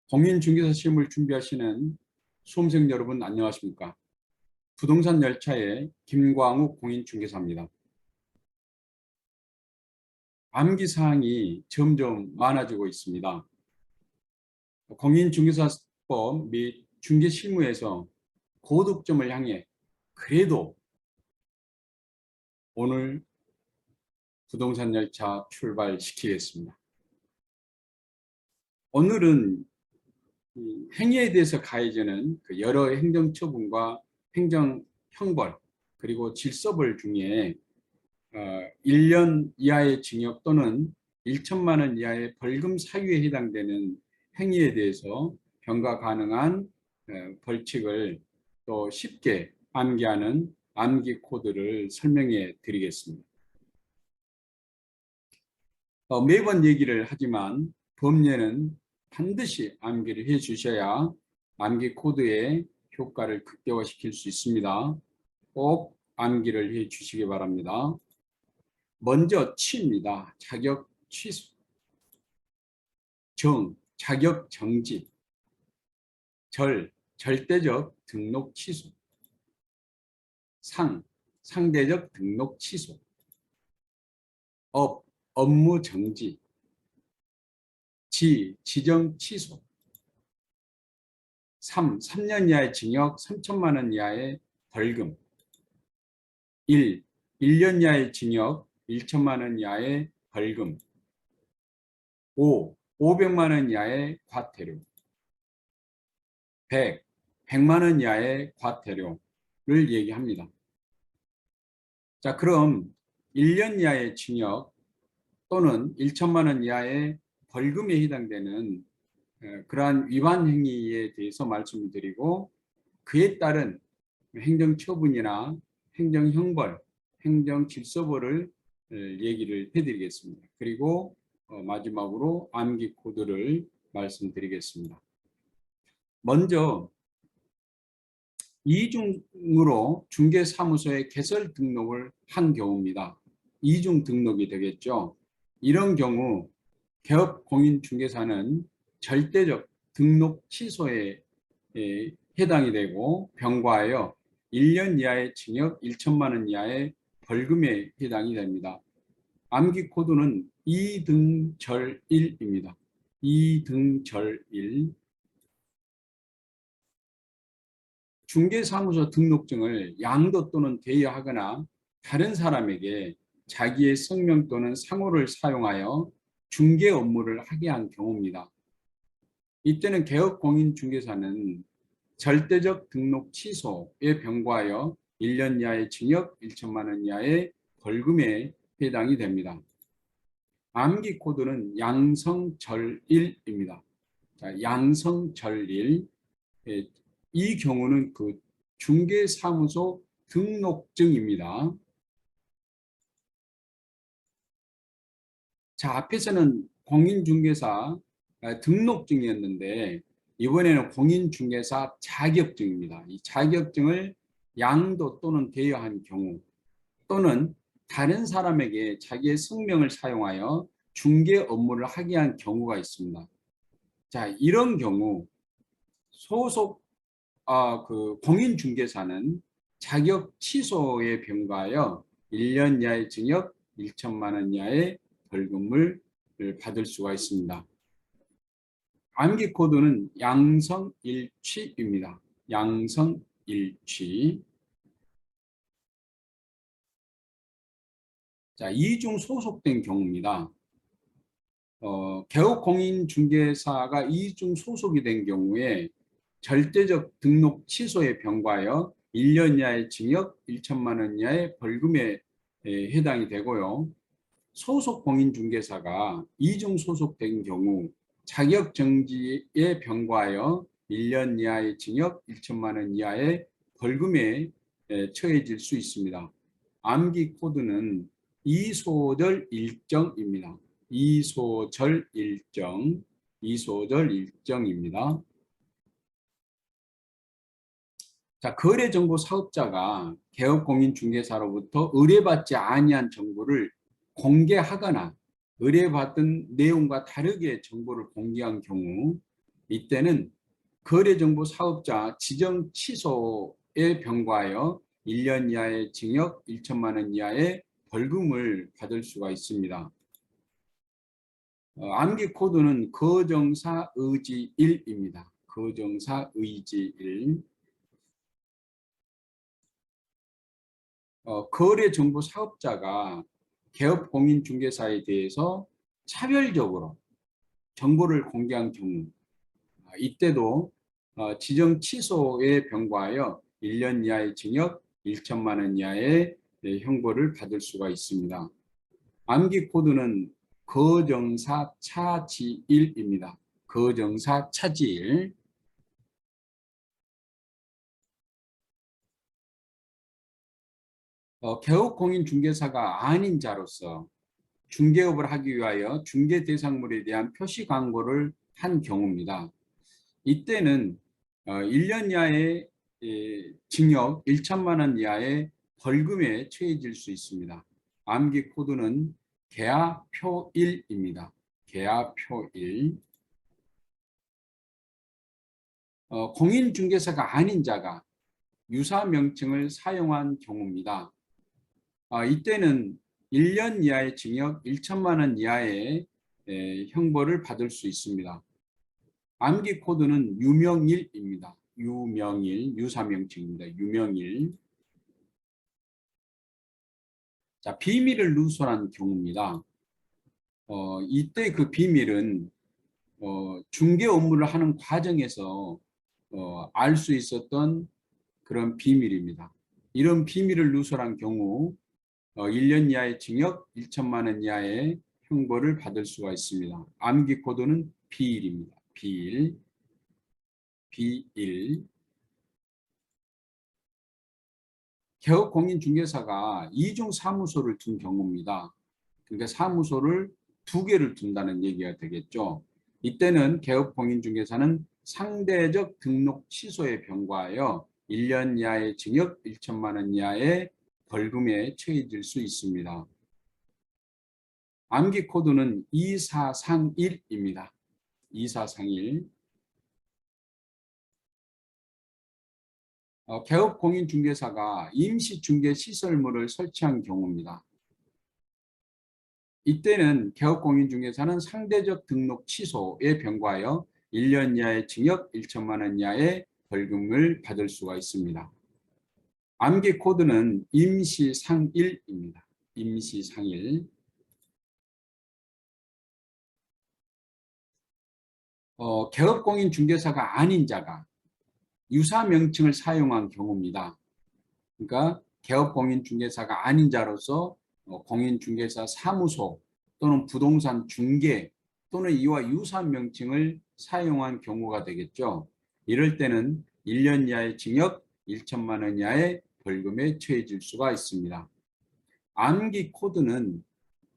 공인중개사 시험을 준비하시는 수험생 여러분 안녕하십니까? 부동산 열차의 김광욱 공인중개사입니다. 암기사항이 점점 많아지고 있습니다. 공인중개사법 및 중개실무에서 고득점을 향해 그래도 오늘 부동산 열차 출발시키겠습니다. 오늘은 행위에 대해서 가해지는 여러 행정처분과 행정형벌 그리고 질서벌 중에 1년 이하의 징역 또는 1천만 원 이하의 벌금 사유에 해당되는 행위에 대해서 병가 가능한 벌칙을 또 쉽게 암기하는 암기 코드를 설명해 드리겠습니다. 매번 얘기를 하지만 법례는 반드시 암기를 해 주셔야 암기 코드의 효과를 극대화시킬 수 있습니다. 꼭 암기를 해 주시기 바랍니다. 먼저 취입니다. 자격 취소. 정, 자격 정지. 절, 절대적 등록 취소. 상, 상대적 등록 취소. 업, 업무 정지. 지, 지정 취소. 3년 이하의 징역 3천만 원 이하의 벌금. 1년 이하의 징역 1천만 원 이하의 벌금. 500만 원 이하의 과태료. 100만 원 이하의 과태료를 얘기합니다. 자, 그럼 1년 이하의 징역 또는 1천만 원 이하의 벌금에 해당되는 그러한 위반 행위에 대해서 말씀을 드리고 그에 따른 행정처분이나 행정형벌, 행정질서벌을 얘기를 해드리겠습니다. 그리고 마지막으로 암기 코드를 말씀드리겠습니다. 먼저 이중으로 중개사무소에 개설 등록을 한 경우입니다. 이중 등록이 되겠죠. 이런 경우 개업공인중개사는 절대적 등록 취소에 해당이 되고 병과하여 1년 이하의 징역 1천만 원 이하의 벌금에 해당이 됩니다. 암기 코드는 이등절1입니다. 이등절1. 중개사무소 등록증을 양도 또는 대여하거나 다른 사람에게 자기의 성명 또는 상호를 사용하여 중개 업무를 하게 한 경우입니다. 이때는 개업공인중개사는 절대적 등록 취소에 병과하여 1년 이하의 징역 1천만 원 이하의 벌금에 해당이 됩니다. 암기 코드는 양성절1입니다. 자, 양성절1. 이 경우는 그 중개사무소 등록증입니다. 자, 앞에서는 공인중개사 등록증이었는데 이번에는 공인중개사 자격증입니다. 이 자격증을 양도 또는 대여한 경우 또는 다른 사람에게 자기의 성명을 사용하여 중개 업무를 하게 한 경우가 있습니다. 자, 이런 경우 소속 공인중개사는 자격 취소에 병과하여 1년 이하의 징역 1천만 원 이하의 벌금을 받을 수가 있습니다. 암기 코드는 양성일취입니다. 양성일취. 자, 이중 소속된 경우입니다. 개업공인중개사가 이중 소속이 된 경우에 절대적 등록 취소에 병과하여 1년 이하의 징역 1천만 원 이하의 벌금에 해당이 되고요. 소속 공인중개사가 이중 소속된 경우 자격정지에 병과하여 1년 이하의 징역 1천만 원 이하의 벌금에 처해질 수 있습니다. 암기 코드는 이소절 일정입니다. 이소절 일정, 이소절 일정입니다. 자, 거래정보 사업자가 개업공인중개사로부터 의뢰받지 아니한 정보를 공개하거나 의뢰받은 내용과 다르게 정보를 공개한 경우 이때는 거래정보 사업자 지정 취소에 병과하여 1년 이하의 징역 1천만 원 이하의 벌금을 받을 수가 있습니다. 암기 코드는 거정사 의지 1입니다. 거정사 의지 1. 거래정보 사업자가 개업공인중개사에 대해서 차별적으로 정보를 공개한 경우, 이때도 지정 취소에 병과하여 1년 이하의 징역 1천만 원 이하의 형벌을 받을 수가 있습니다. 암기 코드는 거정사 차지일입니다. 거정사 차지일. 개업공인중개사가 아닌 자로서 중개업을 하기 위하여 중개 대상물에 대한 표시 광고를 한 경우입니다. 이때는 1년 이하의 징역 1천만 원 이하의 벌금에 처해질 수 있습니다. 암기 코드는 계약표 1입니다. 계약표 1. 공인중개사가 아닌 자가 유사 명칭을 사용한 경우입니다. 이때는 1년 이하의 징역 1천만 원 이하의 형벌을 받을 수 있습니다. 암기 코드는 유명일입니다. 유명일, 유사명칭입니다. 유명일. 자, 비밀을 누설한 경우입니다. 이때 그 비밀은 중개 업무를 하는 과정에서 알 수 있었던 그런 비밀입니다. 이런 비밀을 누설한 경우 1년 이하의 징역 1천만 원 이하의 형벌을 받을 수가 있습니다. 암기 코드는 B1입니다. B1. B1. 개업공인중개사가 이중 사무소를 둔 경우입니다. 그러니까 사무소를 2개를 둔다는 얘기가 되겠죠. 이때는 개업공인중개사는 상대적 등록 취소에 병과하여 1년 이하의 징역 1천만 원 이하의 벌금에 처해질 수 있습니다. 암기 코드는 2431입니다. 2431. 개업공인중개사가 임시중개시설물을 설치한 경우입니다. 이때는 개업공인중개사는 상대적 등록 취소에 병과하여 1년 이하의 징역 1천만 원 이하의 벌금을 받을 수가 있습니다. 암기 코드는 임시상일입니다. 임시상일. 개업공인중개사가 아닌 자가 유사 명칭을 사용한 경우입니다. 그러니까 개업공인중개사가 아닌 자로서 공인중개사 사무소 또는 부동산 중개 또는 이와 유사한 명칭을 사용한 경우가 되겠죠. 이럴 때는 1년 이하의 징역 1천만 원 이하의 벌금에 처해질 수가 있습니다. 암기 코드는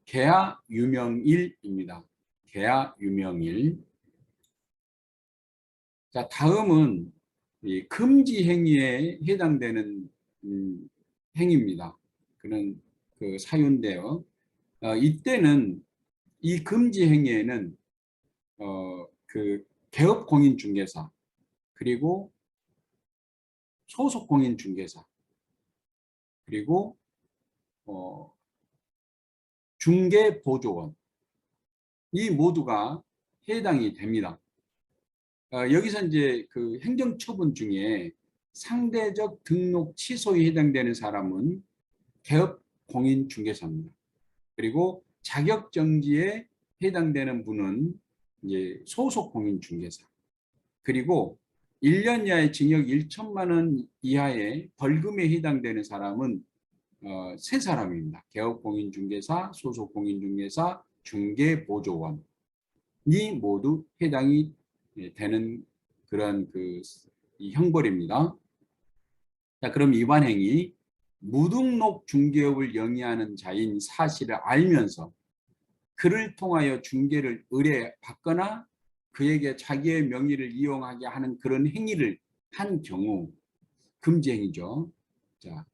계약 유명일입니다. 계약 유명일. 자, 다음은 이 금지 행위에 해당되는 행위입니다. 그런 그 사유인데요. 이때는 이 금지 행위에는 그 개업 공인중개사 그리고 소속 공인중개사 그리고 중개보조원 이 모두가 해당이 됩니다. 여기서 이제 그 행정처분 중에 상대적 등록 취소에 해당되는 사람은 개업 공인중개사입니다. 그리고 자격정지에 해당되는 분은 이제 소속 공인중개사. 그리고 1년 이하의 징역 1천만 원 이하의 벌금에 해당되는 사람은 세 사람입니다. 개업 공인중개사, 소속 공인중개사, 중개보조원이 모두 해당이 되는 그런 이 형벌입니다. 자, 그럼 위반 행위 무등록 중개업을 영위하는 자인 사실을 알면서 그를 통하여 중개를 의뢰받거나 그에게 자기의 명의를 이용하게 하는 그런 행위를 한 경우 금지 행위죠. 자,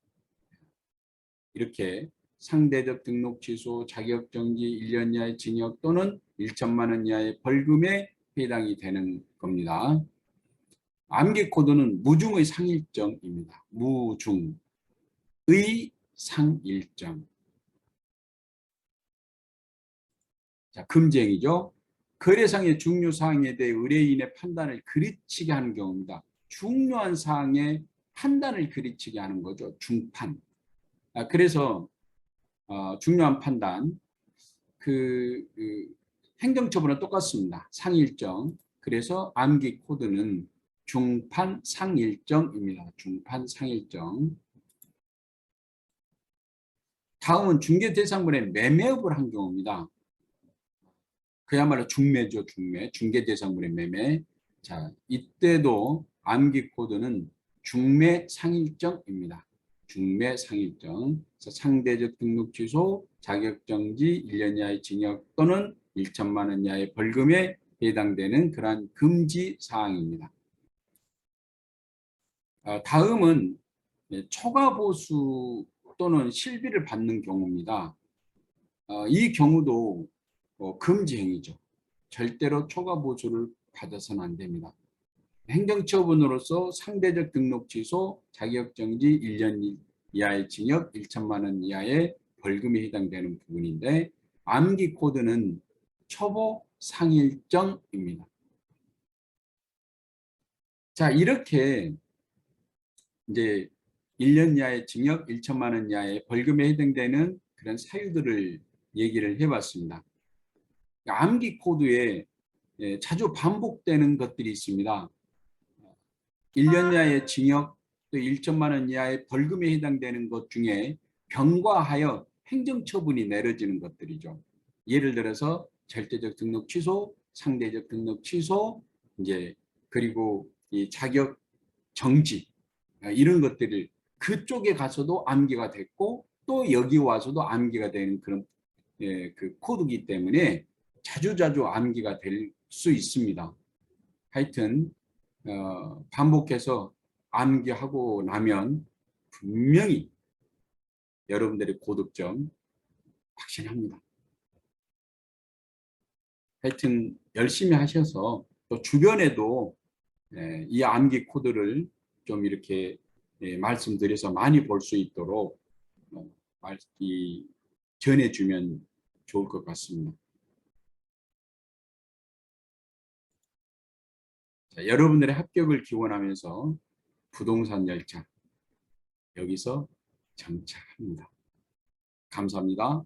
이렇게 상대적 등록 취소, 자격정지 1년 이하의 징역 또는 1천만 원 이하의 벌금에 해당이 되는 겁니다. 암기 코드는 무중의 상일정입니다. 무중의 상일정. 자, 금쟁이죠. 거래상의 중요사항에 대해 의뢰인의 판단을 그르치게 하는 경우입니다. 중요한 사항의 판단을 그르치게 하는 거죠. 중판. 그래서 중요한 판단. 그 행정처분은 똑같습니다. 상일정. 그래서 암기 코드는 중판 상일정입니다. 중판 상일정. 다음은 중개대상물의 매매업을 한 경우입니다. 그야말로 중매죠, 중매. 중개대상물의 매매. 자, 이때도 암기 코드는 중매 상일정입니다. 중매 상일정. 상대적 등록 취소, 자격정지, 1년 이하의 징역 또는 1천만 원 이하의 벌금에 해당되는 그러한 금지 사항입니다. 다음은 초과보수 또는 실비를 받는 경우입니다. 이 경우도 금지 행위죠. 절대로 초과보수를 받아서는 안 됩니다. 행정처분으로서 상대적 등록 취소, 자격정지, 1년 이하의 징역, 1천만 원 이하의 벌금에 해당되는 부분인데 암기 코드는 초보 상일정입니다. 자, 이렇게 이제 1년 이하의 징역, 1천만 원 이하의 벌금에 해당되는 그런 사유들을 얘기를 해봤습니다. 암기 코드에 자주 반복되는 것들이 있습니다. 1년 이하의 징역, 또 1천만 원 이하의 벌금에 해당되는 것 중에 병과하여 행정처분이 내려지는 것들이죠. 예를 들어서 절대적 등록 취소, 상대적 등록 취소, 이제 그리고 이 자격 정지 이런 것들을 그쪽에 가서도 암기가 됐고 또 여기 와서도 암기가 되는 그런 그 코드이기 때문에 자주자주 암기가 될 수 있습니다. 하여튼 반복해서 암기하고 나면 분명히 여러분들의 고득점 확신합니다. 하여튼 열심히 하셔서 또 주변에도 이 암기 코드를 좀 이렇게 말씀드려서 많이 볼 수 있도록 전해주면 좋을 것 같습니다. 자, 여러분들의 합격을 기원하면서 부동산 열차 여기서 정차합니다. 감사합니다.